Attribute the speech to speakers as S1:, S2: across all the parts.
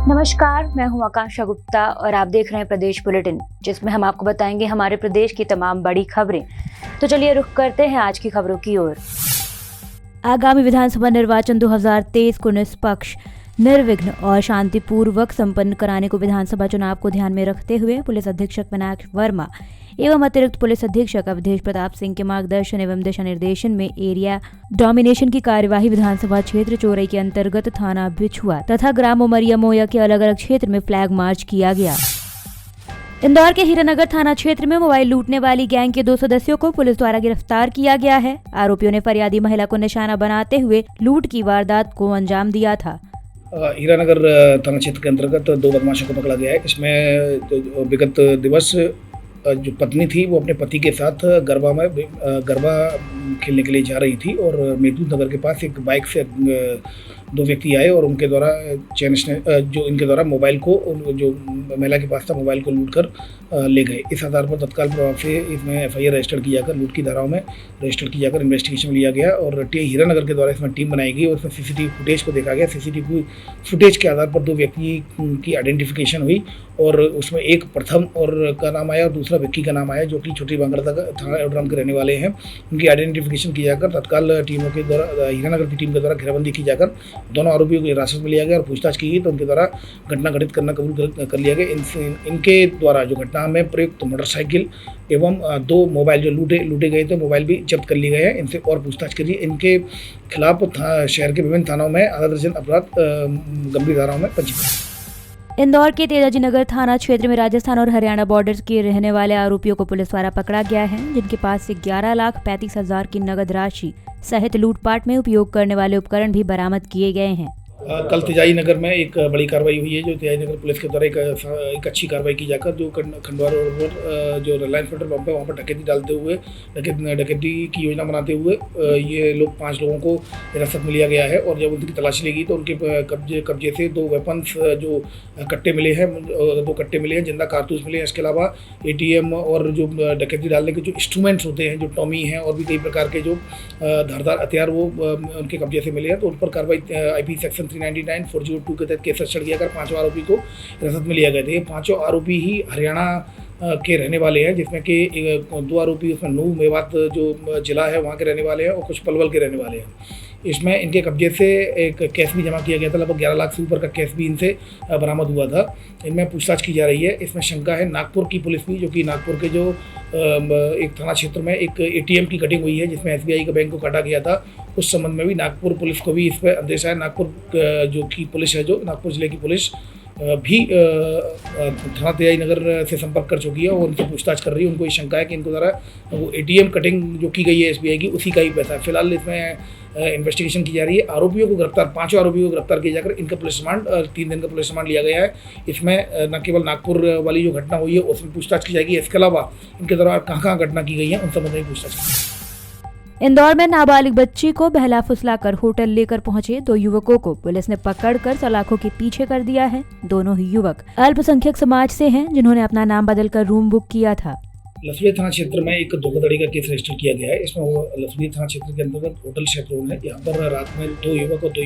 S1: नमस्कार, मैं हूं आकांक्षा गुप्ता और आप देख रहे हैं प्रदेश बुलेटिन, जिसमें हम आपको बताएंगे हमारे प्रदेश की तमाम बड़ी खबरें। तो चलिए रुख करते हैं आज की खबरों की ओर। आगामी विधानसभा निर्वाचन 2023 को निष्पक्ष, निर्विघ्न और शांतिपूर्वक संपन्न कराने को विधानसभा चुनाव को ध्यान में रखते हुए पुलिस अधीक्षक मीनाक्षी वर्मा एवं अतिरिक्त पुलिस अधीक्षक अवधेश प्रताप सिंह के मार्गदर्शन एवं दिशा निर्देशन में एरिया डोमिनेशन की कार्यवाही विधानसभा क्षेत्र चोरई के अंतर्गत थाना बिछुआ तथा ग्राम उमरिया मोया के अलग अलग क्षेत्र में फ्लैग मार्च किया गया। इंदौर के हीरानगर थाना क्षेत्र में मोबाइल लूटने वाली गैंग के 2 सदस्यों को पुलिस द्वारा गिरफ्तार किया गया है। आरोपियों ने फरियादी महिला को निशाना बनाते हुए लूट की वारदात को अंजाम दिया था।
S2: हीरानगर थाना क्षेत्र के अंतर्गत 2 बदमाशों को पकड़ा गया है। इसमें विगत दिवस जो पत्नी थी वो अपने पति के साथ गरबा खेलने के लिए जा रही थी और मेघदूत नगर के पास एक बाइक से 2 व्यक्ति आए और उनके द्वारा इनके द्वारा मोबाइल को, जो महिला के पास था, मोबाइल को लूट कर ले गए। इस आधार पर तत्काल प्रभाव से इसमें FIR रजिस्टर किया जाकर, लूट की धाराओं में रजिस्टर किया जाकर इन्वेस्टिगेशन लिया गया और हीरानगर के द्वारा इसमें टीम बनाई गई और उसमें CCTV फुटेज को देखा गया। CCTV फुटेज के आधार पर 2 व्यक्ति की आइडेंटिफिकेशन हुई और उसमें एक प्रथम और का नाम आया और दूसरा विक्की का नाम आया, जो कि छोटी बांगड़ता थाना एडोड्रम के रहने वाले हैं। उनकी आइडेंटिफिकेशन की जाकर तत्काल टीमों के द्वारा, हीरानगर की टीम के द्वारा घेराबंदी की जाकर दोनों आरोपियों को हिरासत में लिया गया और पूछताछ की गई तो उनके द्वारा घटना घटित करना कबूल कर लिया गया। इनके द्वारा जो घटना में प्रयुक्त मोटरसाइकिल एवं 2 मोबाइल जो लूटे गए थे, मोबाइल भी जब्त कर लिए गए हैं। इनसे और पूछताछ करिए। इनके खिलाफ शहर के विभिन्न थानों में आधा दर्जन अपराध गंभीर धाराओं में पंजीकृत।
S1: इंदौर के तेजाजी नगर थाना क्षेत्र में राजस्थान और हरियाणा बॉर्डर के रहने वाले आरोपियों को पुलिस द्वारा पकड़ा गया है, जिनके पास से 11,35,000 की नगद राशि सहित लूटपाट में उपयोग करने वाले उपकरण भी बरामद किए गए हैं।
S2: कल तेजाजी नगर में एक बड़ी कार्रवाई हुई है, जो तेजाजी नगर पुलिस के द्वारा एक अच्छी कार्रवाई की जाकर जो खंडवा रोड पर जो रिलायंस पेट्रोल पंप है वहाँ पर डकैती डालते हुए, डकैती की योजना बनाते हुए ये लोग 5 लोगों को हिरासत में लिया गया है और जब उनकी तलाशी ली गई तो उनके कब्जे से 2 वेपन्स जो कट्टे मिले हैं, 2 कट्टे मिले हैं, जिंदा कारतूस मिले हैं। इसके अलावा ATM और जो डकैती डालने के जो इंस्ट्रूमेंट्स होते हैं, जो टॉमी हैं और भी कई प्रकार के जो धारदार हथियार वो उनके कब्जे से मिले हैं। तो उन पर कार्रवाई IP सेक्शन 399 402 के तहत केस रजिस्टर किया कर 5 आरोपी को हिरासत में लिया गया था। ये 5 आरोपी ही हरियाणा के रहने वाले हैं, जिसमें कि 2 आरोपी उसमें नूह मेवात जो जिला है वहाँ के रहने वाले हैं और कुछ पलवल के रहने वाले हैं। इसमें इनके कब्जे से एक कैश भी जमा किया गया था, लगभग 11 लाख से ऊपर का कैश भी इनसे बरामद हुआ था। इनमें पूछताछ की जा रही है। इसमें शंका है नागपुर की पुलिस भी, जो कि नागपुर के जो एक थाना क्षेत्र में एक ATM की कटिंग हुई है जिसमें SBI का बैंक को काटा गया था। उस संबंध में भी नागपुर पुलिस को भी इस पर अंदेशा है। नागपुर जो की पुलिस है, जो नागपुर जिले की पुलिस भी थाना तेजाजी नगर से संपर्क कर चुकी है और उनसे पूछताछ कर रही है। उनको ये शंका है कि इनको द्वारा वो ATM कटिंग जो की गई है SBI की, उसी का ही पैसा है। फिलहाल इसमें इन्वेस्टिगेशन की जा रही है। आरोपियों को गिरफ्तार, 5 आरोपियों को गिरफ्तार किया जाकर इनका पुलिस रिमांड 3 दिन का पुलिस रिमांड लिया गया है। इसमें न केवल नागपुर वाली जो घटना हुई है उसमें पूछताछ की जाएगी, इसके अलावा इनके द्वारा कहाँ घटना की गई है उन संबंध में पूछताछ की।
S1: इंदौर में नाबालिग बच्ची को बहला फुसलाकर होटल लेकर पहुंचे 2 युवकों को पुलिस ने पकड़कर सलाखों के पीछे कर दिया है। दोनों ही युवक अल्पसंख्यक समाज से हैं, जिन्होंने अपना नाम बदलकर रूम बुक किया था।
S2: लसुड़िया थाना क्षेत्र में एक धोखाधड़ी का केस रजिस्टर किया गया है। इसमें लसुड़िया थाना क्षेत्र के अंतर्गत होटल क्षेत्र है। यहाँ पर रात में 2 युवक और 2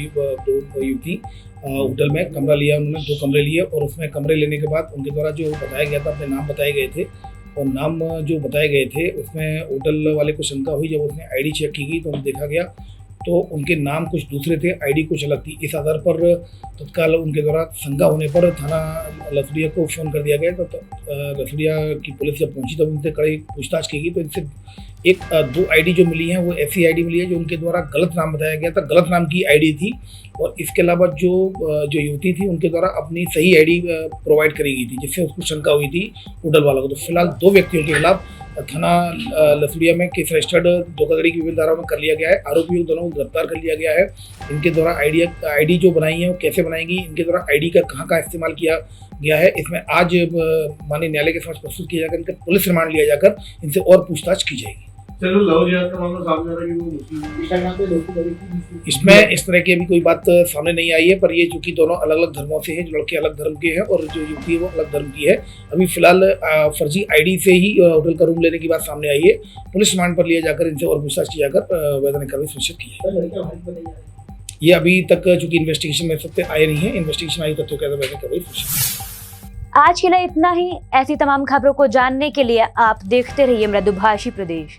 S2: युवती होटल में कमरा लिया। उन्होंने 2 कमरे लिए और उसमें कमरे लेने के बाद उनके द्वारा जो बताया गया था, अपने नाम बताए गए थे और नाम जो बताए गए थे उसमें होटल वाले को शंका हुई। जब उसने ID चेक की गई तो देखा गया तो उनके नाम कुछ दूसरे थे, ID कुछ अलग थी। इस आधार पर तत्काल उनके द्वारा शंका होने पर थाना लसुड़िया को फ़ोन कर दिया गया। तो लसुड़िया की पुलिस जब पहुंची तो उनसे कड़ी पूछताछ की गई तो इनसे 2 ID जो मिली हैं वो ऐसी ID मिली है जो उनके द्वारा गलत नाम बताया गया था, गलत नाम की ID थी। और इसके अलावा जो युवती थी उनके द्वारा अपनी सही ID प्रोवाइड करी गई थी, जिससे उसको शंका हुई थी होटल वालों को। तो फिलहाल 2 व्यक्तियों के खिलाफ थाना लसुड़िया में केस रजिस्टर्ड धोखाधड़ी की विभिन्न धाराओं में कर लिया गया है। आरोपियों दोनों को गिरफ्तार कर लिया गया है। इनके द्वारा ID जो बनाई है वो कैसे बनाएगी, इनके द्वारा ID का कहाँ इस्तेमाल किया गया है, इसमें आज माननीय न्यायालय के समक्ष प्रस्तुत किया जाकर इनका पुलिस रिमांड लिया जाकर इनसे और पूछताछ की जाएगी।
S3: चलो लव जिहाद का मामला सामने आ रहा है कि वो मुस्लिम,
S2: इसमें इस तरह की अभी कोई बात सामने नहीं आई है, पर ये चूंकि दोनों अलग अलग धर्मों से हैं, जो लड़के अलग धर्म के हैं और जो युवती है वो अलग धर्म की है। अभी फिलहाल फर्जी ID से ही होटल का रूम लेने की बात सामने आई है। पुलिस रिमांड पर लिया जाकर इनसे और पूछताछ की जाकर वैधानिक कार्रवाई सुनिश्चित की है। ये अभी तक चूंकि इन्वेस्टिगेशन में सत्य आए नहीं है, इन्वेस्टिगेशन आई तथ्यों के आधार पर कार्रवाई।
S1: आज के लिए इतना ही। ऐसी तमाम खबरों को जानने के लिए आप देखते रहिए मृदुभाषी प्रदेश।